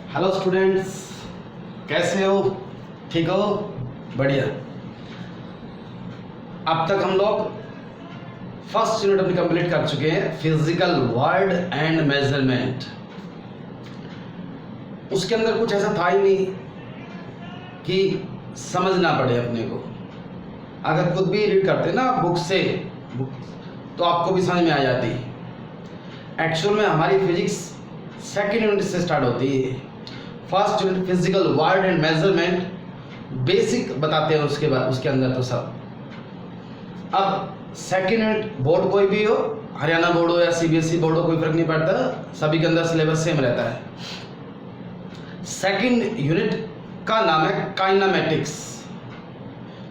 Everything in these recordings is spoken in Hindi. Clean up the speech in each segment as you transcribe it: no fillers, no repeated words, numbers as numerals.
हेलो स्टूडेंट्स, कैसे हो? ठीक हो? बढ़िया। अब तक हम लोग फर्स्ट यूनिट अपनी कंप्लीट कर चुके हैं, फिजिकल वर्ड एंड मेजरमेंट। उसके अंदर कुछ ऐसा था ही नहीं कि समझना पड़े अपने को। अगर खुद भी रीड करते ना बुक से तो आपको भी समझ में आ जाती। एक्चुअल में हमारी फिजिक्स सेकेंड यूनिट से स्टार्ट होती है। First unit physical word and measurement basic बताते हैं, उसके बाद उसके अंदर तो सब। अब सेकेंड यूनिट बोर्ड कोई भी हो, हरियाणा बोर्ड हो या सीबीएसई बोर्ड हो, कोई फर्क नहीं पड़ता, सभी के अंदर सिलेबस सेम रहता है। सेकेंड यूनिट का नाम है काइनेमैटिक्स।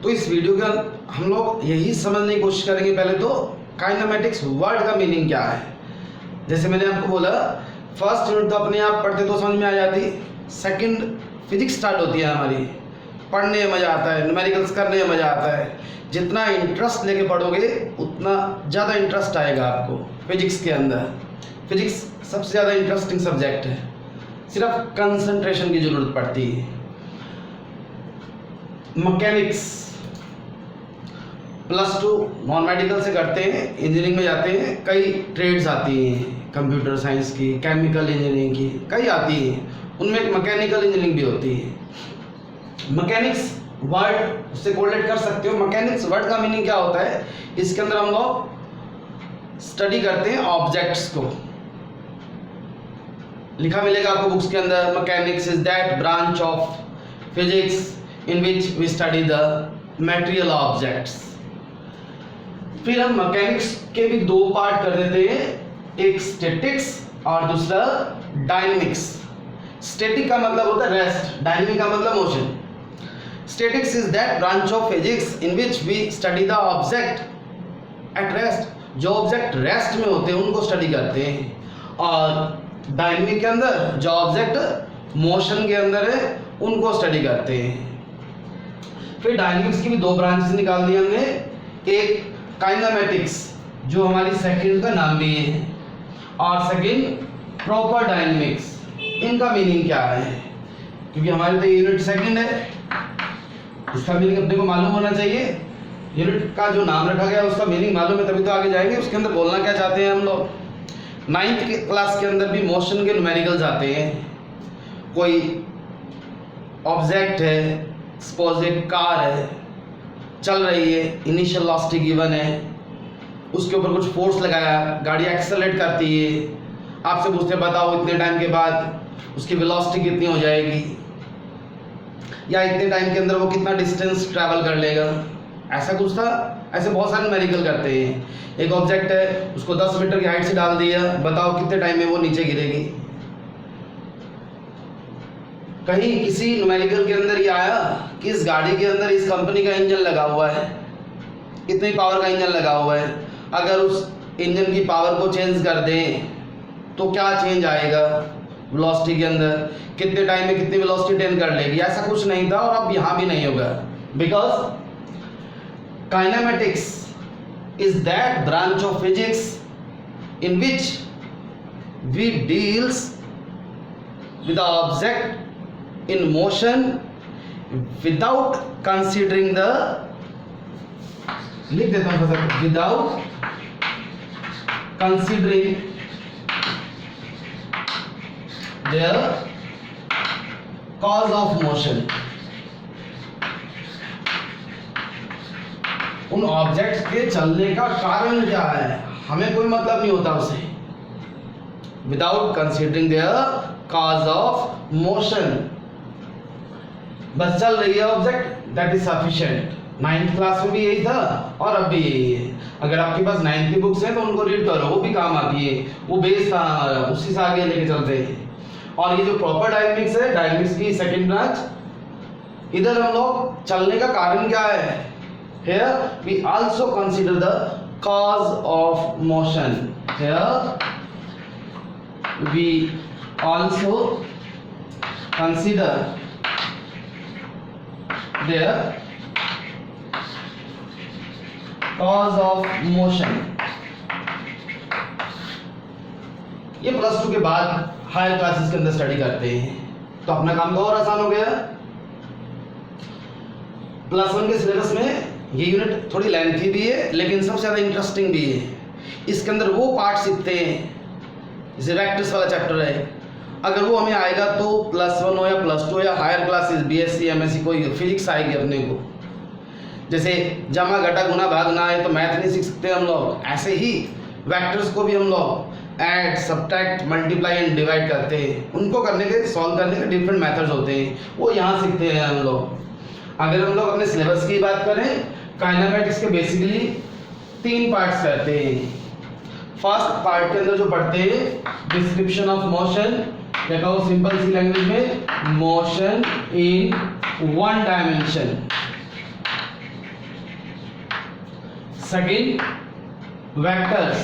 तो इस वीडियो के हम लोग यही समझने की कोशिश करेंगे। पहले तो काइनेमैटिक्स वर्ड का मीनिंग क्या है। जैसे मैंने आपको बोला, फर्स्ट यूनिट तो अपने आप पढ़ते तो समझ में आ जाती, सेकंड फिजिक्स स्टार्ट होती है हमारी, पढ़ने में मज़ा आता है, न्यूमेरिकल्स करने में मज़ा आता है। जितना इंटरेस्ट लेके पढ़ोगे उतना ज़्यादा इंटरेस्ट आएगा आपको फिजिक्स के अंदर। फिजिक्स सबसे ज़्यादा इंटरेस्टिंग सब्जेक्ट है, सिर्फ कंसंट्रेशन की ज़रूरत पड़ती है। मैकेनिक्स +2 नॉन मेडिकल से करते हैं, इंजीनियरिंग में जाते हैं, कई ट्रेड्स आती हैं, कंप्यूटर साइंस की, केमिकल इंजीनियरिंग की, कई आती हैं। उनमें एक मैकेनिकल इंजीनियरिंग भी होती है। मैकेनिक्स वर्ड उससे कोरिलेट कर सकते हो। मैकेनिक्स वर्ड का मीनिंग क्या होता है, इसके अंदर हम लोग स्टडी करते हैं ऑब्जेक्ट्स को। लिखा मिलेगा आपको बुक्स के अंदर, mechanics is that branch of physics in which we study the material objects. फिर हम मैकेनिक्स के भी दो पार्ट कर देते हैं, एक स्टैटिक्स और दूसरा डायनेमिक्स। स्टैटिक का मतलब होता है रेस्ट, डायनेमिक का मतलब motion. Statics is that branch of physics in which we study the object at rest. जो ऑब्जेक्ट रेस्ट में होते हैं उनको स्टडी करते हैं। और डायनेमिक के अंदर जो ऑब्जेक्ट मोशन के अंदर है उनको स्टडी करते हैं। फिर डायनेमिक्स की भी दो ब्रांचेस निकाल दी हमने, एक काइनेमैटिक्स जो हमारी सेकंड का नाम भी है, और सेकंड प्रॉपर डायनेमिक्स। इनका मीनिंग क्या है, क्योंकि हमारे तो यूनिट सेकंड है, इसका मीनिंग अपने को मालूम होना चाहिए। यूनिट का जो नाम रखा गया उसका मीनिंग मालूम है तभी तो आगे जाएंगे। उसके अंदर बोलना क्या चाहते हैं हम लोग। 9th क्लास के अंदर भी मोशन के न्यूमेरिकल्स आते हैं। कोई ऑब्जेक्ट है, सपोज एक कार है, चल रही है, इनिशियल वेलोसिटी गिवन है, उसके ऊपर कुछ फोर्स लगाया, गाड़ी एक्सेलरेट करती है, आपसे पूछते हैं बताओ इतने टाइम के बाद उसकी वेलोसिटी कितनी हो जाएगी, या इतने टाइम के अंदर वो कितना डिस्टेंस ट्रैवल कर लेगा, ऐसा कुछ था। ऐसे बहुत सारे न्यूमेरिकल करते हैं। एक ऑब्जेक्ट है, उसको 10 मीटर की हाइट से डाल दिया, बताओ कितने टाइम में वो नीचे गिरेगी। कहीं किसी न्यूमेरिकल के अंदर ये आया कि इस गाड़ी के अंदर इस कंपनी का इंजन लगा हुआ है, इतनी पावर का इंजन लगा हुआ है, अगर उस इंजन की पावर को चेंज कर दें तो क्या चेंज आएगा वेलोसिटी के अंदर, कितने टाइम में कितनी वेलोसिटी अटेन कर लेगी। ऐसा कुछ नहीं था और अब यहाँ भी नहीं होगा, because kinematics is that branch of physics in which we deals with the object in motion without considering the, लिख देता हूँ sir, without considering their cause of motion। उन ऑब्जेक्ट्स के चलने का कारण क्या है हमें कोई मतलब नहीं होता उसे। Without considering there cause of motion, बस चल रही है object, that is sufficient. 9th class में भी यही था और अब भी यही है। अगर आपके पास 9th की बुक्स हैं तो उनको रीड करो, वो भी काम आती है, वो बेस था हमारा, उसी से आगे लेके चलते हैं। और ये जो प्रॉपर डायनेमिक्स है, डायनेमिक्स की सेकंड ब्रांच, इधर हम लोग चलने का कारण क्या है, here we also consider the cause of motion. Here we also consider their cause of motion। ये +2 के बाद हायर क्लासेस के अंदर स्टडी करते हैं। तो अपना काम तो और आसान हो गया। प्लस वन के सिलेबस में ये यूनिट थोड़ी लेंथी भी है लेकिन सबसे ज़्यादा इंटरेस्टिंग भी है। इसके अंदर वो पार्ट सीखते हैं जैसे वेक्टर्स वाला चैप्टर है, अगर वो हमें आएगा तो प्लस वन हो या प्लस टू या हायर क्लासेस बीएससी एमएससी कोई फिजिक्स आएगी अपने को। जैसे जमा घटा गुना भाग ना आए तो मैथ नहीं सीख सकते हम लोग, ऐसे ही वेक्टर्स को भी हम लोग add subtract multiply and divide करते हैं, उनको करने के सॉल्व करने के डिफरेंट मेथड्स होते हैं, वो यहाँ सीखते हैं हम लोग। अगर हम लोग अपने सिलेबस की बात करें, काइनेमैटिक्स के बेसिकली 3 पार्ट्स रहते हैं। फर्स्ट पार्ट के अंदर जो पढ़ते हैं डिस्क्रिप्शन ऑफ मोशन, या कहो सिंपल सी लैंग्वेज में motion in 1 dimension. Second vectors,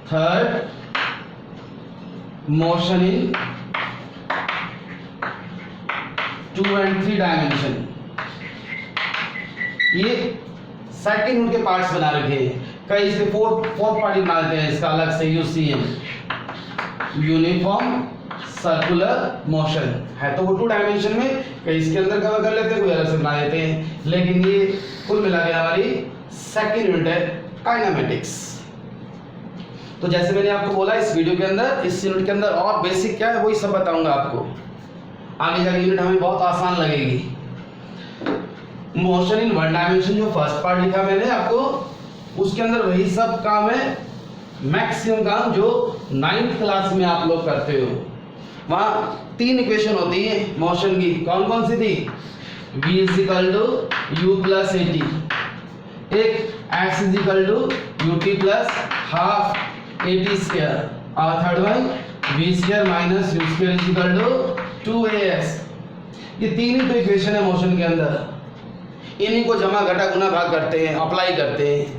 third motion in 2 and 3 dimension. ये सेकंड उनके पार्ट्स बना रखे हैं, कई इसे फोर्थ पार्ट बनाते हैं इसका अलग से, यूसीएम यूनिफॉर्म सर्कुलर मोशन है, तो वो 2 डायमेंशन में कई इसके अंदर कवर कर लेते हैं, कोई अलग से बना देते हैं, लेकिन ये कुल मिला के हमारी सेकंड यूनिट है काइनेमैटिक्स। तो जैसे मैंने आपको बोला इस वीडियो के अंदर, इस यूनिट के अंदर और बेसिक क्या है वही सब बताऊंगा आपको, आगे जाके यूनिट हमें बहुत आसान लगेगी। मोशन इन 1 डायमेंशन जो फर्स्ट पार्ट लिखा मैंने आपको, उसके अंदर वही सब काम है, मैक्सिमम काम जो 9th क्लास में आप लोग करते हो। वहाँ 3 इक्वेशन होती है मोशन की, कौन कौन सी थी? v is equal to u plus a t, एक x is equal to u t plus half a t square, और third one v square minus u square is equal to 2as। ये 3 ही तो इक्वेशन है मोशन के अंदर, इन्हीं को जमा घटा गुना भाग करते हैं, अप्लाई करते हैं।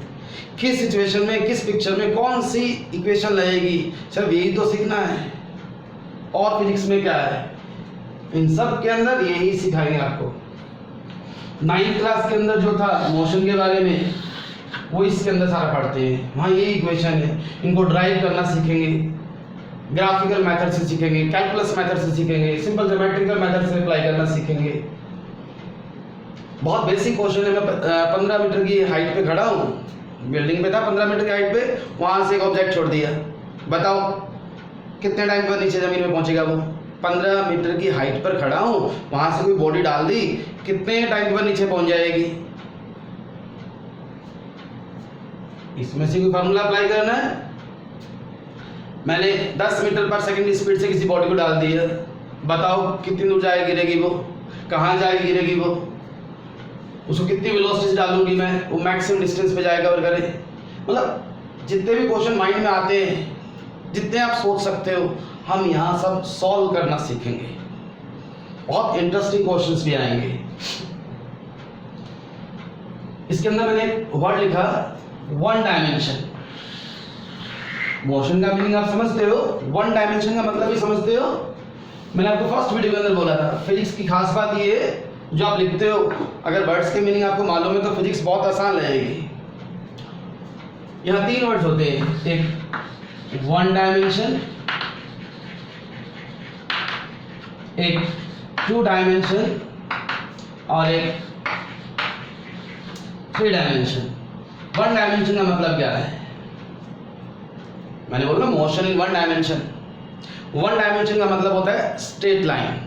किस सिचुएशन में किस पिक्चर में कौन सी इक्वेशन लगेगी, सिर्फ यही तो सीखना है। और फिजिक्स में क्या है, इन सब के अंदर यही सिखाएंगे आपको। 9th क्लास के अंदर जो था मोशन के बारे में, वो इसके अंदर सारा पढ़ते हैं, वहाँ यही इक्वेशन है, इनको ड्राइव करना सीखेंगे, ग्राफिकल मेथड से सीखेंगे, कैलकुलस मेथड से सीखेंगे, सिंपल ज्योमेट्रिकल मेथड से अप्लाई करना सीखेंगे। बहुत बेसिक क्वेश्चन है। मैं 15 मीटर की हाइट पे खड़ा हूँ, बिल्डिंग पे था 15 मीटर की हाइट पे, वहाँ से एक ऑब्जेक्ट छोड़ दिया, बताओ कितने टाइम पर नीचे ज़मीन में पहुँचेगा वो? 15 मीटर की हाइट पर खड़ा हूँ, वहाँ से कोई बॉडी डाल दी, कितने टाइम पर नीचे पहुँच जाएगी? इसमें से कोई फार्मूला अप्लाई करना है। मैंने 10 मीटर पर सेकंड स्पीड से किसी बॉडी को डाल दिया, बताओ कितनी दूर जाए गिरेगी वो, कहाँ जाएगी गिरेगी वो, उसको कितनी वेलोसिटी से डालूंगी मैं, वो मैक्सिमम डिस्टेंस पे जाएगा और करे। मतलब जितने भी क्वेश्चन माइंड में आते हैं, जितने आप सोच सकते हो, हम यहाँ सब सॉल्व करना सीखेंगे। बहुत इंटरेस्टिंग क्वेश्चंस भी आएंगे। इसके अंदर मैंने एक वर्ड लिखा 1 डायमेंशन। मोशन का मीनिंग आप समझते हो, 1 डायमेंशन का मतलब भी समझते हो। मैंने आपको फर्स्ट वीडियो के अंदर बोला था, फिजिक्स की खास बात ये है, जो आप लिखते हो अगर वर्ड्स के मीनिंग आपको मालूम है तो फिजिक्स बहुत आसान रहेगी। यहाँ 3 वर्ड्स होते हैं, एक 1 डायमेंशन, एक 2 डायमेंशन और एक 3 डायमेंशन। 1 डायमेंशन का मतलब क्या है? मैंने बोला मोशन इन 1 डायमेंशन। 1 डायमेंशन का मतलब होता है स्ट्रेट लाइन।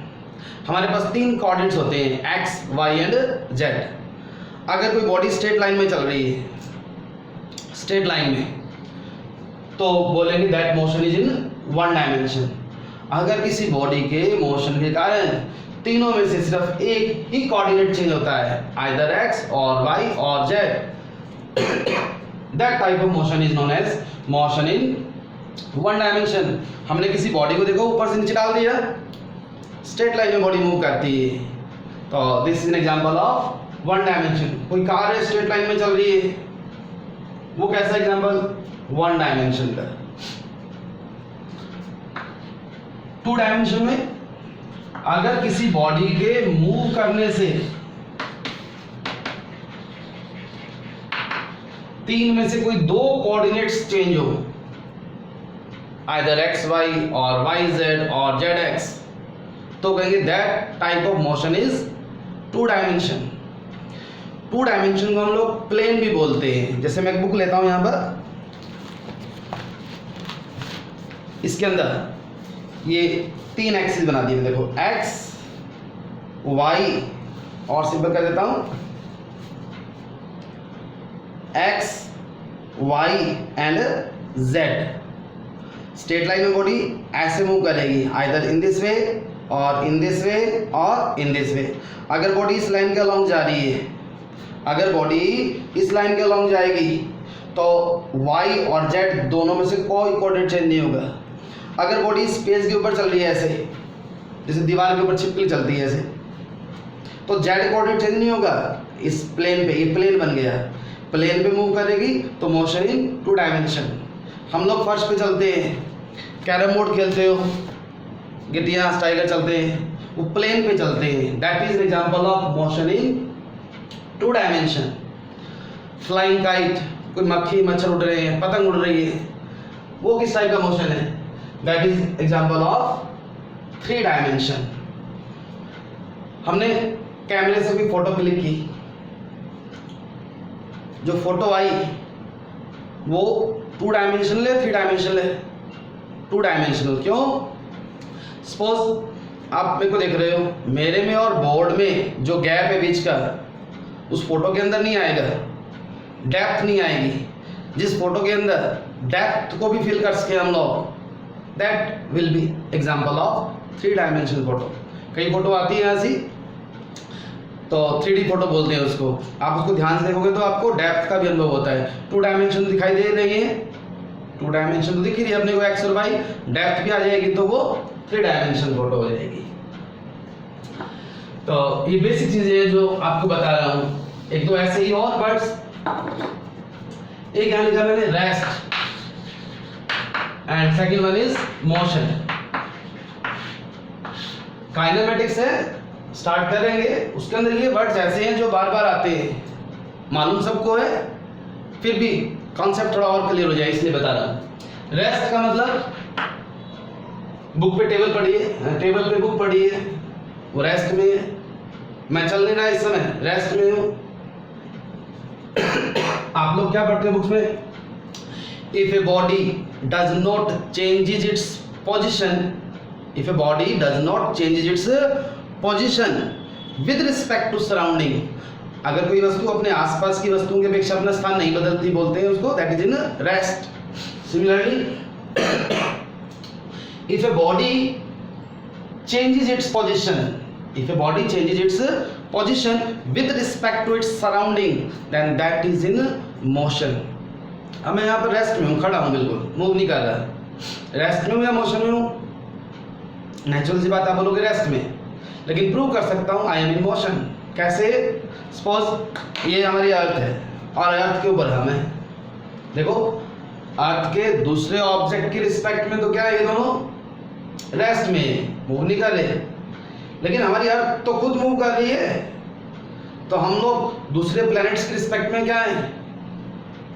हमारे पास 3 कोऑर्डिनेट्स होते हैं, x, y एंड z। अगर कोई बॉडी स्ट्रेट लाइन में चल रही है, स्ट्रेट लाइन में, तो बोलेंगे that motion is in 1 dimension. अगर किसी बॉडी के मोशन के कारण तीनों में से सिर्फ एक ही कोऑर्डिनेट चेंज होता है, आइदर x और y और z, that type of motion is known as motion in 1 dimension. हमने किसी बॉडी को देखो ऊपर से नीचे डाल दिया, स्ट्रेट लाइन में बॉडी मूव करती है, तो this is an example of 1 dimension. कोई कार है स्ट्रेट लाइन में चल रही है, वो कैसा एग्जांपल? 1 डायमेंशन का। 2 डायमेंशन में अगर किसी बॉडी के मूव करने से 3 में से कोई 2 कोऑर्डिनेट्स चेंज हो, आइदर एक्स वाई और वाई जेड और जेड एक्स, तो कहेंगे that type of motion is two dimension. Two dimension को हम लोग प्लेन भी बोलते हैं। जैसे मैं एक बुक लेता हूं यहां पर, इसके अंदर ये 3 एक्सिस बना दिए, देखो एक्स वाई और सिंपल कर देता हूं X Y and Z. Straight line में बॉडी ऐसे मूव करेगी, आइदर इन दिस वे और इन दिस वे और इन दिस वे। अगर बॉडी इस लाइन के अलॉन्ग जा रही है, अगर बॉडी इस लाइन के अलॉन्ग जाएगी तो y और z दोनों में से कोई कोऑर्डिनेट चेंज नहीं होगा। अगर बॉडी स्पेस के ऊपर चल रही है ऐसे, जैसे दीवार के ऊपर छिपकली चलती है ऐसे, तो z कोऑर्डिनेट चेंज नहीं होगा। इस प्लेन पे, ये प्लेन बन गया, प्लेन पे मूव करेगी तो मोशन इन टू डायमेंशन। हम लोग फर्श पे चलते हैं, कैरम बोर्ड खेलते हो, गिटियां स्टाइगर चलते हैं, वो प्लेन पे चलते हैं, that is example of motion in two dimension. Flying kite, कोई मक्खी मच्छर उड़ रहे हैं, पतंग उड़ रही है, वो किस टाइप का मोशन है? That is example of 3 dimension. हमने कैमरे से भी फोटो क्लिक की, जो फोटो आई वो 2 डायमेंशनल है 3 डायमेंशनल है? 2 डायमेंशनल। क्यों? सपोज आप मेरे को देख रहे हो, मेरे में और बोर्ड में जो गैप है बीच का, उस फोटो के अंदर नहीं आएगा, डेप्थ नहीं आएगी। जिस फोटो के अंदर डेप्थ को भी फिल कर सके हम लोग, that will be example of 3 dimensional photo. कई फोटो आती है ऐसी, तो 3D फोटो बोलते हैं उसको। आप उसको ध्यान से देखोगे तो आपको डेप्थ का भी अनुभव होता है। 2 डायमेंशन दिखाई दे रही है, 2 डायमेंशन तो दिख रही है अपने को एक्स और वाई, डेप्थ भी आ जाएगी तो वो 3 डायमेंशन फोटो हो जाएगी। तो ये बेसिक चीजें हैं जो आपको बता रहा हूँ। एक दो ऐसे ही और वर्ड्स, एक यहाँ लिखा मैंने rest and second one is motion. Kinematics है, स्टार्ट करेंगे, उसके अंदर ये वर्ड्स ऐसे हैं जो बार बार आते हैं, मालूम सबको है, फिर भी कॉन्सेप्ट थोड़ा और क्लियर हो जाए इसलिए बता रहा हूँ। रेस्ट का मतलब बुक पे टेबल पड़ी है, टेबल पे बुक पड़ी है, वो रेस्ट में है। मैं चल नहीं रहा इस समय, रेस्ट में हूँ। आप लोग क्या पढ़ते हैं बुक्स में? If a body does not changes its position, if a body does not changes its position with respect to surrounding, अगर कोई वस्तु अपने आसपास की वस्तुओं के अपेक्षा अपना स्थान नहीं बदलती, बोलते हैं उसको that is in rest. Similarly if a body changes its position, if a body changes its position with respect to its surrounding, then that is in motion। अब मैं यहाँ पर रेस्ट में हूँ, खड़ा हूँ, बिल्कुल मूव नहीं कर रहा। रेस्ट में हूँ या मोशन में हूँ? नेचुरल सी बात, आप बोलोगे रेस्ट में, लेकिन प्रूव कर सकता हूँ आई एम इन मोशन। कैसे? सपोज ये हमारी अर्थ है और अर्थ के ऊपर हम हैं। देखो अर्थ के दूसरे ऑब्जेक्ट की रिस्पेक्ट में तो क्या है, ये दोनों रेस्ट में मूव नहीं कर रहे, लेकिन हमारी अर्थ तो खुद मूव कर रही है, तो हम लोग दूसरे प्लैनेट्स की रिस्पेक्ट में क्या है?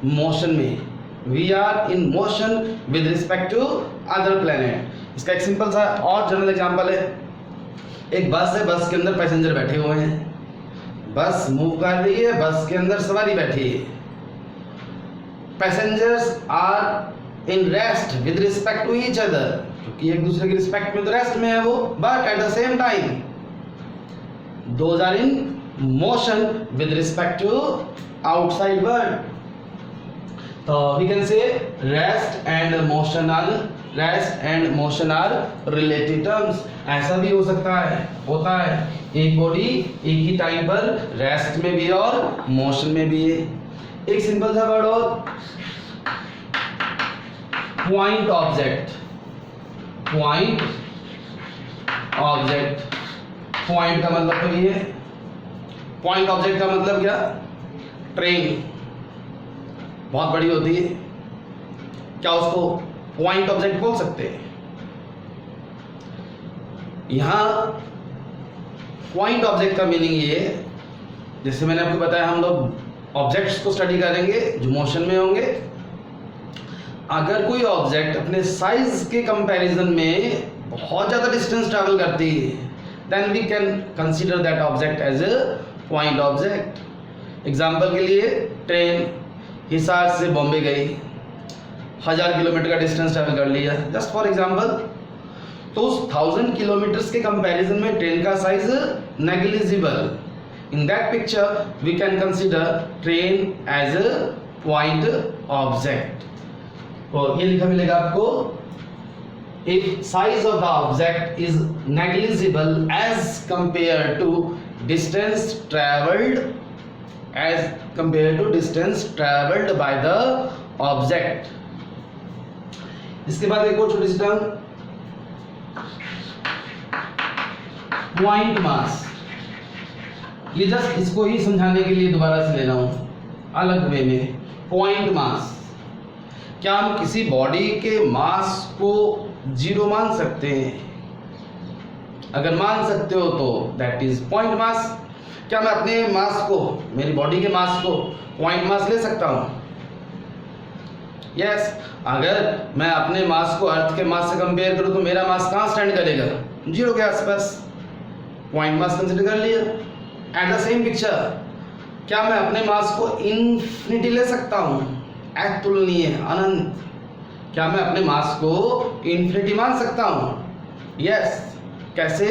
मोशन में। We are in motion with respect to other planet. इसका एक सिंपल सा और जनरल एग्जांपल है, एक बस है, बस के अंदर पैसेंजर बैठे हुए हैं, बस मूव कर रही है, बस के अंदर सवारी बैठी है। Passengers are in rest with respect to each other, क्योंकि एक दूसरे की रिस्पेक्ट में तो रेस्ट में है वो, but at the same time those are in motion with respect to outside world. तो we can say rest and motion are related terms. ऐसा भी हो सकता है, होता है, एक बॉडी एक ही टाइम पर रेस्ट में भी है और मोशन में भी है। एक सिंपल सा वर्ड और, point object. Point object, point का मतलब तो ये है, पॉइंट ऑब्जेक्ट का मतलब क्या? ट्रेन बहुत बड़ी होती है, क्या उसको पॉइंट ऑब्जेक्ट बोल सकते हैं? यहां पॉइंट ऑब्जेक्ट का मीनिंग ये है, जैसे मैंने आपको बताया हम लोग ऑब्जेक्ट्स को स्टडी करेंगे जो मोशन में होंगे, अगर कोई ऑब्जेक्ट अपने साइज के कंपैरिजन में बहुत ज़्यादा डिस्टेंस ट्रैवल करती है, then we can consider that object as a point object. Example के लिए ट्रेन हिसार से बॉम्बे गई, 1000 किलोमीटर का डिस्टेंस ट्रैवल कर लिया, जस्ट फॉर एग्जाम्पल। तो उस 1000 किलोमीटर्स के कंपैरिजन में ट्रेन का size negligible. In that picture we can consider train as a point object. तो ये लिखा मिलेगा आपको, if size of the object is negligible as compared to distance traveled by the object। इसके बाद एक और छोटी सी टर्म पॉइंट मास। ये जस्ट इसको ही समझाने के लिए दोबारा से ले रहा हूं अलग वे में। पॉइंट मास, क्या हम किसी बॉडी के मास को जीरो मान सकते हैं? अगर मान सकते हो तो दैट इज पॉइंट मास। क्या मैं अपने मास को, मेरी बॉडी के मास को पॉइंट मास ले सकता हूं? यस। अगर मैं अपने मास को अर्थ के मास से कंपेयर करूं तो मेरा मास कहां स्टैंड करेगा? जीरो के आसपास। पॉइंट मास कंसिडर कर लिया। एट द सेम पिक्चर, क्या मैं अपने मास को इन्फिनिटी ले सकता हूं? अतुलनीय, अनंत। क्या मैं अपने मास को इन्फिनिटी मान सकता हूं? यस। कैसे?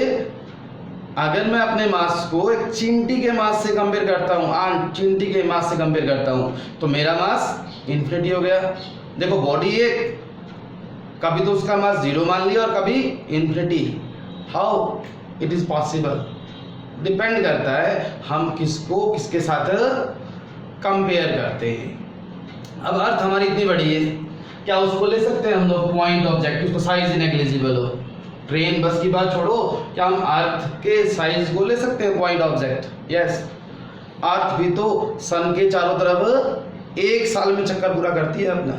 अगर मैं अपने मास को एक चींटी के मास से कंपेयर करता हूं, चींटी के मास से कंपेयर करता हूं, तो मेरा मास इन्फिनिटी हो गया। देखो बॉडी एक, कभी तो उसका मास जीरो मान लिया और कभी infinity. How it is possible? Depend करता है हम किसको किसके साथ कंपेयर करते हैं। अब अर्थ हमारी इतनी बड़ी है, क्या उसको ले सकते हैं हम लोग पॉइंट ऑब्जेक्ट, उसको साइज नेग्लिजिबल हो? ट्रेन बस की बात छोड़ो, क्या हम अर्थ के साइज को ले सकते हैं पॉइंट ऑब्जेक्ट? यस। अर्थ भी तो सन के चारों तरफ 1 साल में चक्कर पूरा करती है अपना।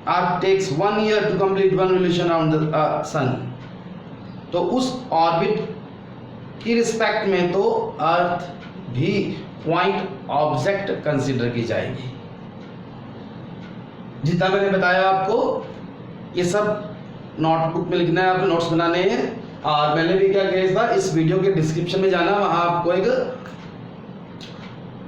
Earth takes 1 year to complete 1 revolution around the sun. तो उस ऑर्बिट की रिस्पेक्ट में तो अर्थ भी पॉइंट ऑब्जेक्ट कंसीडर की जाएगी। जितना मैंने बताया आपको, ये सब नोटबुक में लिखना है, आपको नोट्स बनाने हैं। और मैंने भी क्या किया, इस बार इस वीडियो के डिस्क्रिप्शन में जाना, वहां आपको एक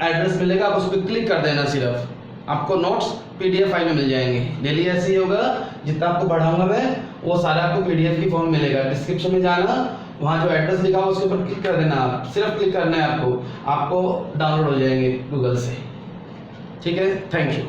एड्रेस मिलेगा, आप उस पर क्लिक कर देना। सिर्फ आपको नोट्स PDF फाइल में मिल जाएंगे। डेली ऐसे ही होगा, जितना आपको पढ़ाऊंगा मैं वो सारा आपको PDF की फॉर्म मिलेगा। डिस्क्रिप्शन में जाना, वहाँ जो एड्रेस लिखा हो उसके ऊपर क्लिक कर देना। आप सिर्फ क्लिक करना है, आपको डाउनलोड हो जाएंगे गूगल से। ठीक है, थैंक यू।